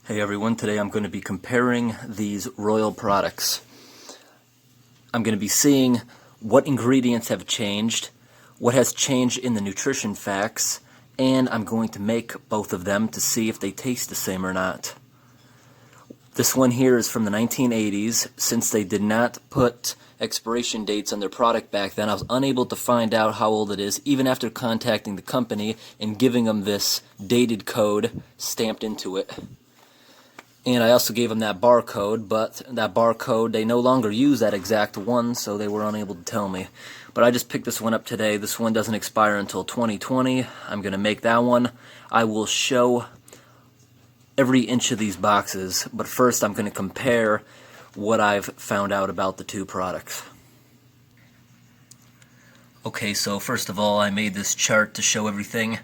Hey everyone, today I'm going to be comparing these Royal products. I'm going to be seeing what ingredients have changed, what has changed in the nutrition facts, and I'm going to make both of them to see if they taste the same or not. This one here is from the 1980s. Since they did not put expiration dates on their product back then, I was unable to find out how old it is, even after contacting the company and giving them this dated code stamped into it. And I also gave them that barcode, but that barcode, they no longer use that exact one, so they were unable to tell me. But I just picked this one up today. This one doesn't expire until 2020. I'm going to make that one. I will show every inch of these boxes, but first I'm going to compare what I've found out about the two products. Okay, so first of all, I made this chart to show everything.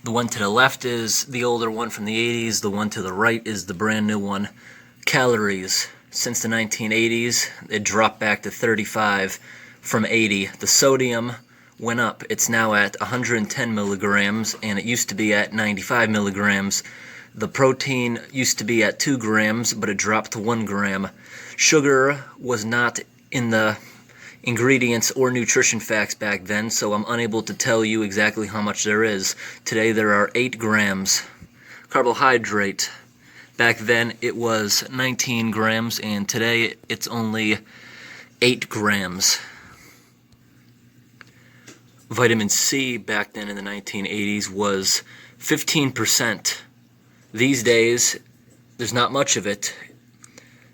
The one to the left is the older one from the 80s. The one to the right is the brand new one. Calories. Since the 1980s, it dropped back to 35 from 80. The sodium went up. It's now at 110 milligrams, and it used to be at 95 milligrams. The protein used to be at 2 grams, but it dropped to 1 gram. Sugar was not in the ingredients or nutrition facts back then, so I'm unable to tell you exactly how much there is. Today there are 8 grams. Carbohydrate. Back then it was 19 grams, and today it's only 8 grams. Vitamin C back then in the 1980s was 15%. These days, there's not much of it.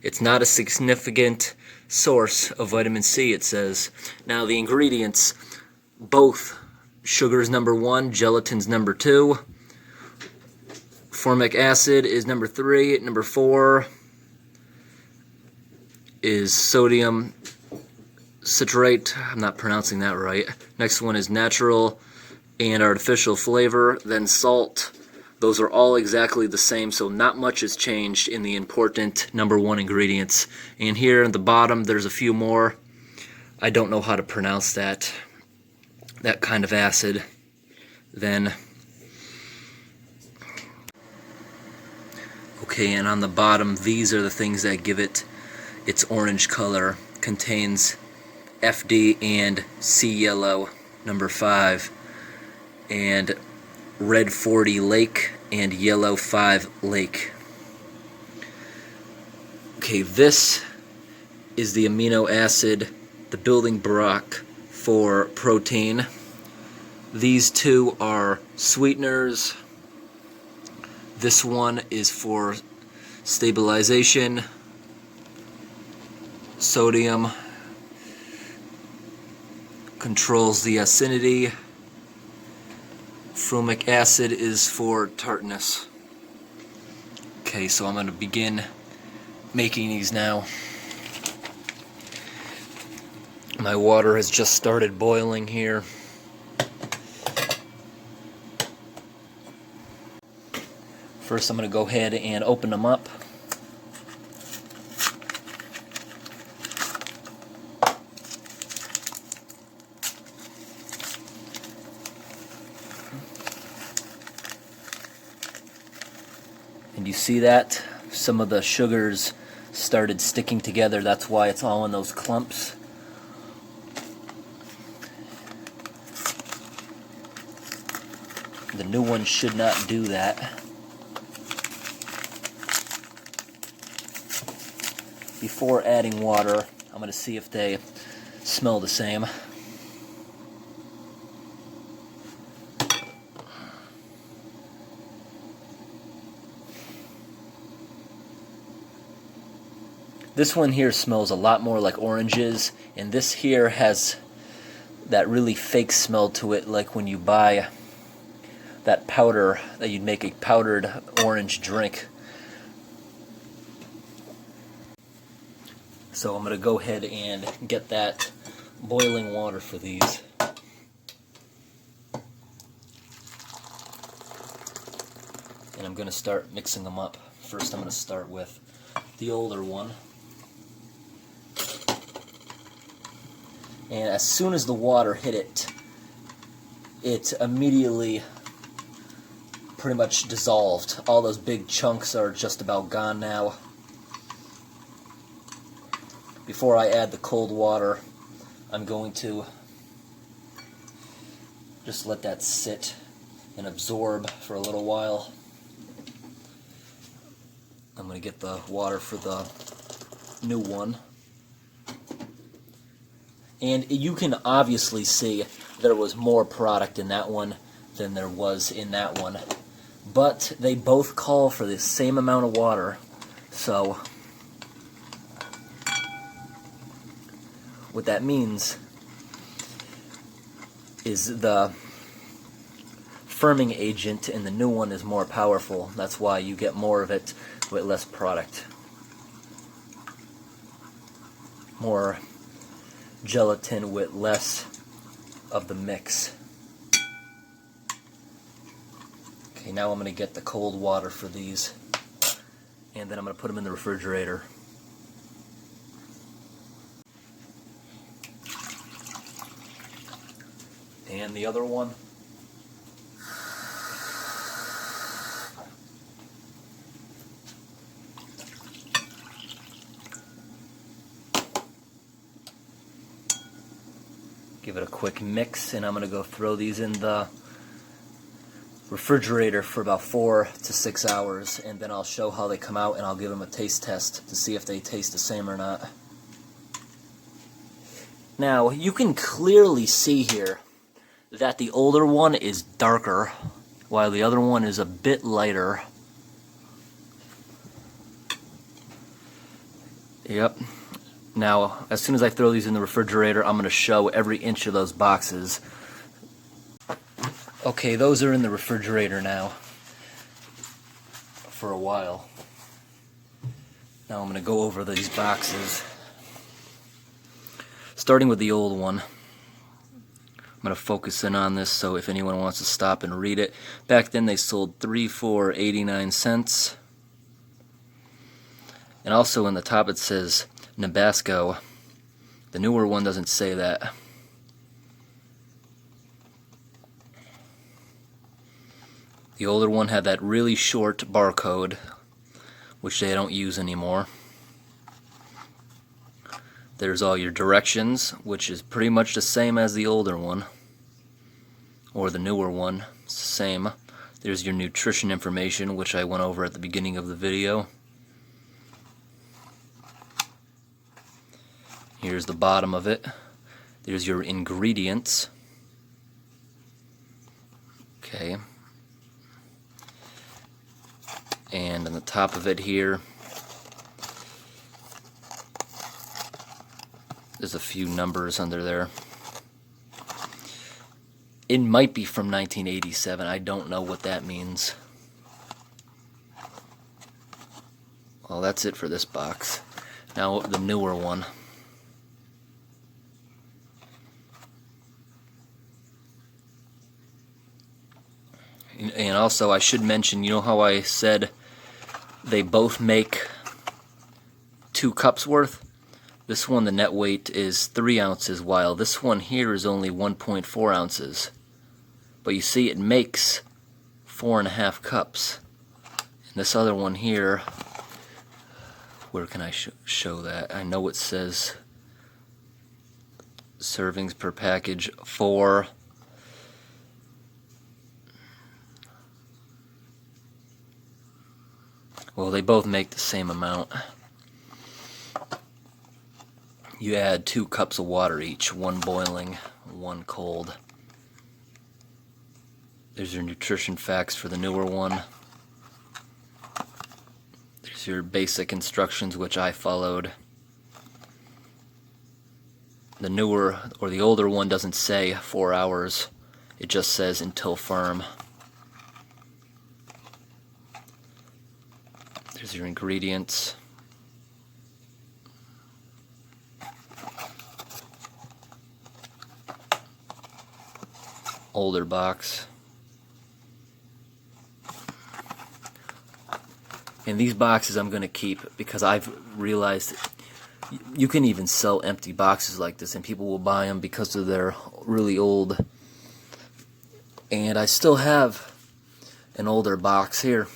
It's not a significant source of vitamin C, it says. Now the ingredients, both sugar is number 1, gelatin's number 2, formic acid is number 3, number 4 is sodium citrate, I'm not pronouncing that right. Next one is natural and artificial flavor, then salt. Those are all exactly the same, so not much has changed in the important number 1 ingredients. And here at the bottom, there's a few more. I don't know how to pronounce that kind of acid. Then, okay, and on the bottom, these are the things that give it its orange color. Contains FD and sea yellow, number 5, and red 40 lake and yellow 5 lake. Okay, this is the amino acid, the building block for protein. These two are sweeteners. This one is for stabilization. Sodium controls the acidity. Formic acid is for tartness. Okay, so I'm going to begin making these now. My water has just started boiling here. First I'm going to go ahead and open them up. And you see that? Some of the sugars started sticking together. That's why it's all in those clumps. The new one should not do that. Before adding water, I'm going to see if they smell the same. This one here smells a lot more like oranges, and this here has that really fake smell to it, like when you buy that powder that you'd make a powdered orange drink. So I'm going to go ahead and get that boiling water for these. And I'm going to start mixing them up. First I'm going to start with the older one. And as soon as the water hit it, it immediately pretty much dissolved. All those big chunks are just about gone now. Before I add the cold water, I'm going to just let that sit and absorb for a little while. I'm going to get the water for the new one. And you can obviously see there was more product in that one than there was in that one. But they both call for the same amount of water. So what that means is the firming agent in the new one is more powerful. That's why you get more of it with less product. More gelatin with less of the mix. Okay, now I'm going to get the cold water for these, and then I'm going to put them in the refrigerator. And the other one. Give it a quick mix, and I'm going to go throw these in the refrigerator for about 4 to 6 hours, and then I'll show how they come out, and I'll give them a taste test to see if they taste the same or not. Now, you can clearly see here that the older one is darker, while the other one is a bit lighter. Yep. Now, as soon as I throw these in the refrigerator, I'm going to show every inch of those boxes. Okay, those are in the refrigerator now for a while. Now I'm going to go over these boxes. Starting with the old one. I'm going to focus in on this so if anyone wants to stop and read it. Back then they sold 3 for 89 cents. And also in the top it says Nabasco. The newer one doesn't say that. The older one had that really short barcode, which they don't use anymore. There's all your directions, which is pretty much the same as the older one, or the newer one, it's the same. There's your nutrition information, which I went over at the beginning of the video. Here's the bottom of it. There's your ingredients. Okay. And on the top of it here, there's a few numbers under there. It might be from 1987. I don't know what that means. Well, that's it for this box. Now the newer one. And also I should mention, you know how I said they both make 2 cups worth? This one, the net weight is 3 ounces, while this one here is only 1.4 ounces. But you see, it makes 4.5 cups. And this other one here, where can I show that? I know it says servings per package 4. Well, they both make the same amount. You add 2 cups of water each, 1 boiling, 1 cold. There's your nutrition facts for the newer one. There's your basic instructions, which I followed. The newer, or the older one, doesn't say 4 hours. It just says until firm. There's your ingredients. Older box. And these boxes I'm going to keep because I've realized you can even sell empty boxes like this and people will buy them because of they're really old. And I still have an older box here.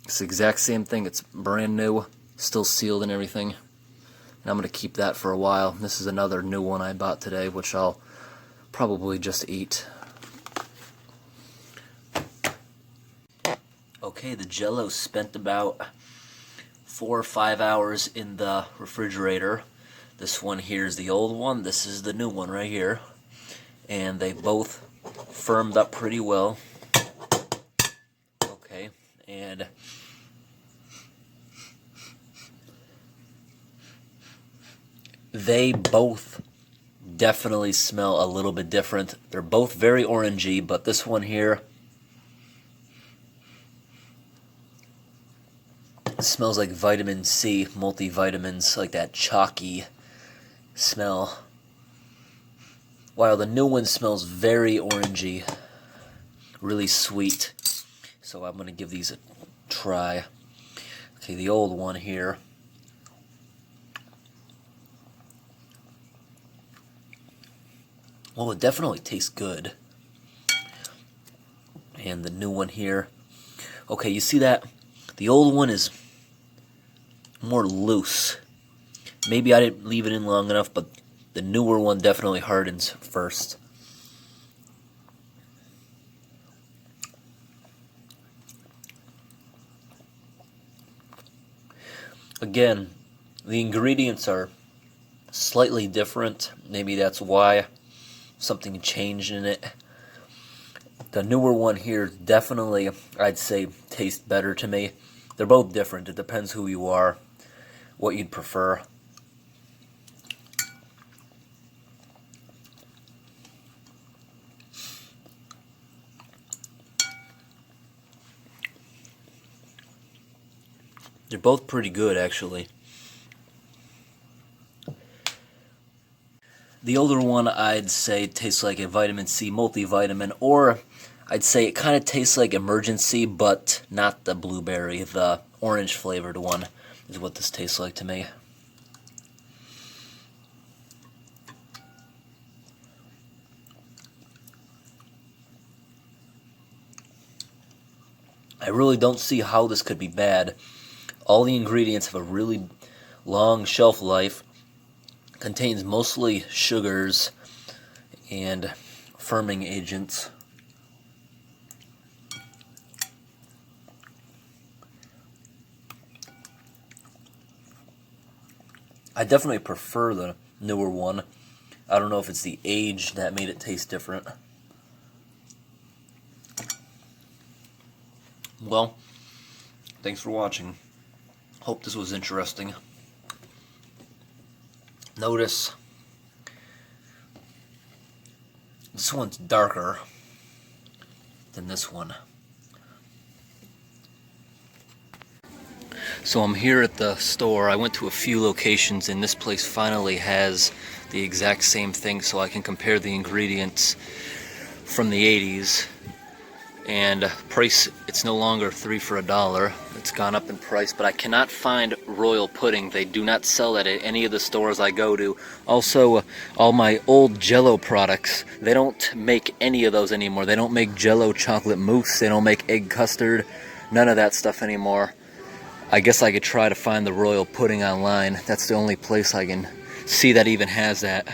It's the exact same thing. It's brand new, still sealed and everything. And I'm going to keep that for a while. This is another new one I bought today, which I'll probably just eat. Okay, the Jell-O spent about 4 or 5 hours in the refrigerator. This one here is the old one. This is the new one right here. And they both firmed up pretty well. Okay, and they both definitely smell a little bit different. They're both very orangey, but this one here smells like vitamin C, multivitamins, like that chalky smell. While the new one smells very orangey, really sweet. So I'm going to give these a try. Okay, the old one here. Well, it definitely tastes good. And the new one here. Okay, you see that? The old one is more loose. Maybe I didn't leave it in long enough, but the newer one definitely hardens first. Again, the ingredients are slightly different. Maybe that's why something changed in it. The newer one here definitely, I'd say, tastes better to me. They're both different. It depends who you are, what you'd prefer. They're both pretty good, actually. The older one, I'd say, tastes like a vitamin C multivitamin, or I'd say it kind of tastes like Emergency, but not the blueberry. The orange flavored one is what this tastes like to me. I really don't see how this could be bad. All the ingredients have a really long shelf life. Contains mostly sugars and firming agents. I definitely prefer the newer one. I don't know if it's the age that made it taste different. Well, thanks for watching. Hope this was interesting. Notice this one's darker than this one. So I'm here at the store. I went to a few locations and this place finally has the exact same thing, so I can compare the ingredients from the 80s. And price, it's no longer 3 for $1. It's gone up in price, but I cannot find royal pudding. They do not sell it at any of the stores I go to. Also, all my old Jell-O products, they don't make any of those anymore. They don't make Jell-O chocolate mousse. They don't make egg custard. None of that stuff anymore. I guess I could try to find the royal pudding online. That's the only place I can see that even has that.